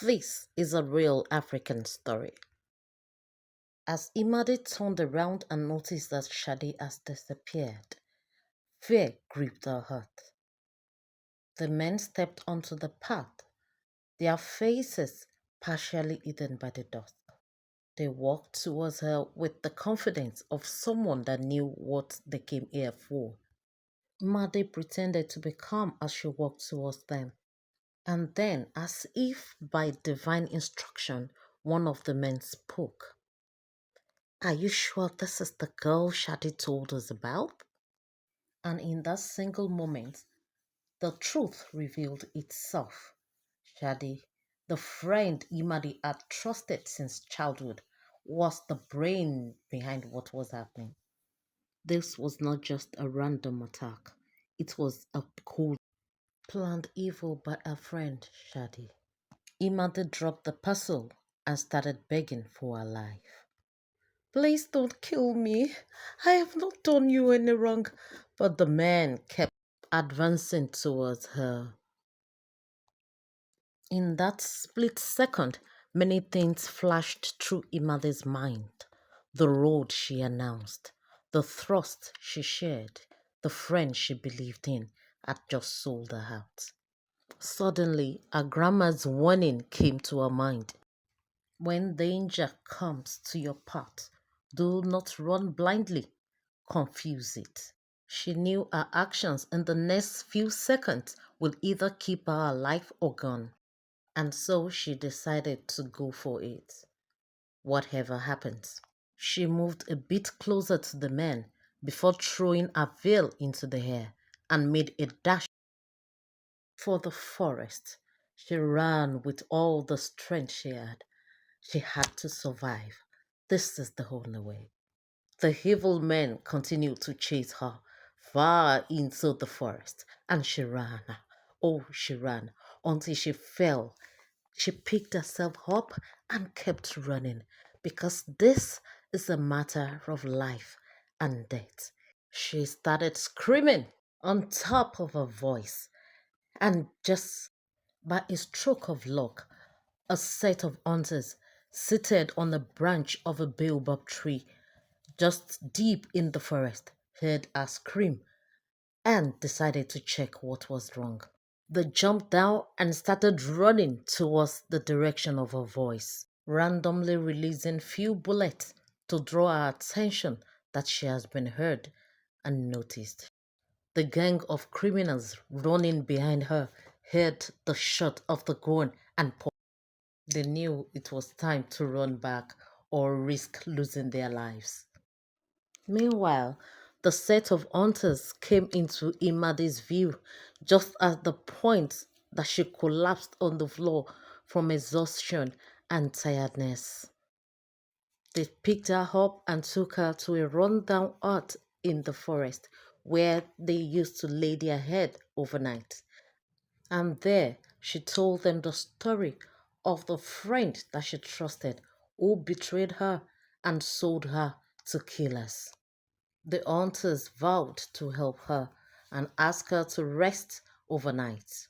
This is a real African story. As Imade turned around and noticed that Shadi has disappeared, fear gripped her heart. The men stepped onto the path, their faces partially hidden by the dust. They walked towards her with the confidence of someone that knew what they came here for. Made pretended to be calm as she walked towards them, and then, as if by divine instruction, one of the men spoke. Are you sure this is the girl Shadi told us about? And in that single moment, the truth revealed itself. Shadi, the friend Imadi had trusted since childhood, was the brain behind what was happening. This was not just a random attack, it was a cold, planned evil by a friend, Shadi. Imadi dropped the parcel and started begging for her life. Please don't kill me. I have not done you any wrong. But the man kept advancing towards her. In that split second, many things flashed through Imade's mind. The road she announced, the trust she shared, the friend she believed in had just sold her out. Suddenly, her grandma's warning came to her mind. When danger comes to your path, do not run blindly, confuse it. She knew her actions in the next few seconds will either keep her alive or gone, and so she decided to go for it, whatever happens. She moved a bit closer to the man before throwing her veil into the air and made a dash for the forest. She ran with all the strength she had. She had to survive. This is the only way. The evil men continued to chase her far into the forest, and she ran. Oh, she ran until she fell. She picked herself up and kept running because this is a matter of life and death. She started screaming on top of her voice, and just by a stroke of luck, a set of hunters seated on a branch of a baobab tree just deep in the forest heard her scream and decided to check what was wrong. They jumped down and started running towards the direction of her voice, randomly releasing few bullets to draw her attention that she has been heard and noticed. The gang of criminals running behind her heard the shot of the gun and paused. They knew it was time to run back or risk losing their lives. Meanwhile, the set of hunters came into Imade's view just at the point that she collapsed on the floor from exhaustion and tiredness. They picked her up and took her to a rundown hut in the forest where they used to lay their head overnight. And there she told them the story of the friend that she trusted who betrayed her and sold her to killers. The hunters vowed to help her and asked her to rest overnight.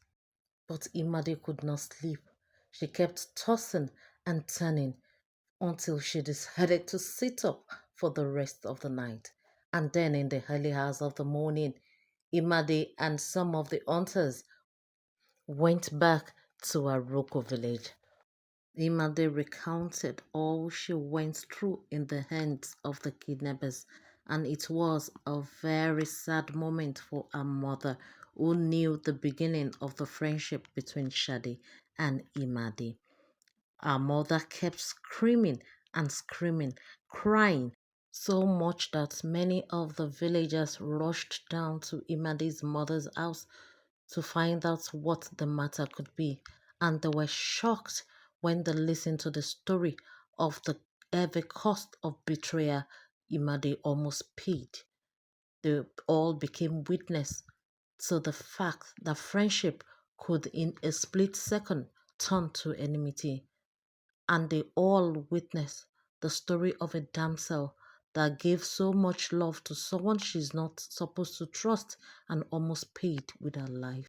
But Imade could not sleep. She kept tossing and turning until she decided to sit up for the rest of the night. And then in the early hours of the morning, Imade and some of the hunters went back to her Roko village. Imade recounted all she went through in the hands of the kidnappers, and it was a very sad moment for her mother, who knew the beginning of the friendship between Shadi and Imade. Our mother kept screaming and screaming, crying so much that many of the villagers rushed down to Imade's mother's house to find out what the matter could be, and they were shocked when they listened to the story of the heavy cost of betrayal Imade almost paid. They all became witness to the fact that friendship could in a split second turn to enmity, and they all witnessed the story of a damsel that gave so much love to someone she's not supposed to trust and almost paid with her life.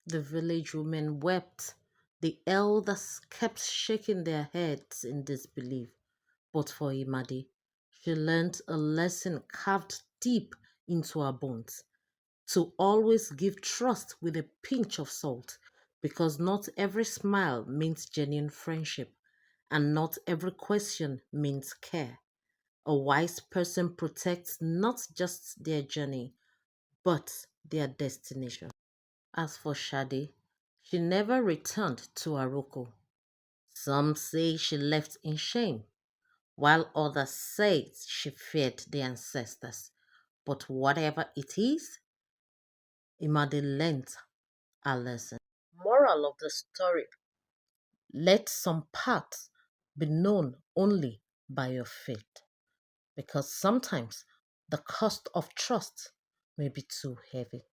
The village women wept The elders kept shaking their heads in disbelief, but for Imadi, she learned a lesson carved deep into her bones to always give trust with a pinch of salt because not every smile means genuine friendship and not every question means care. A wise person protects not just their journey but their destination. As for Shadi, she never returned to Aroko. Some say she left in shame, while others say she feared the ancestors. But whatever it is, Imade learnt a lesson. Moral of the story: let some paths be known only by your faith, because sometimes the cost of trust may be too heavy.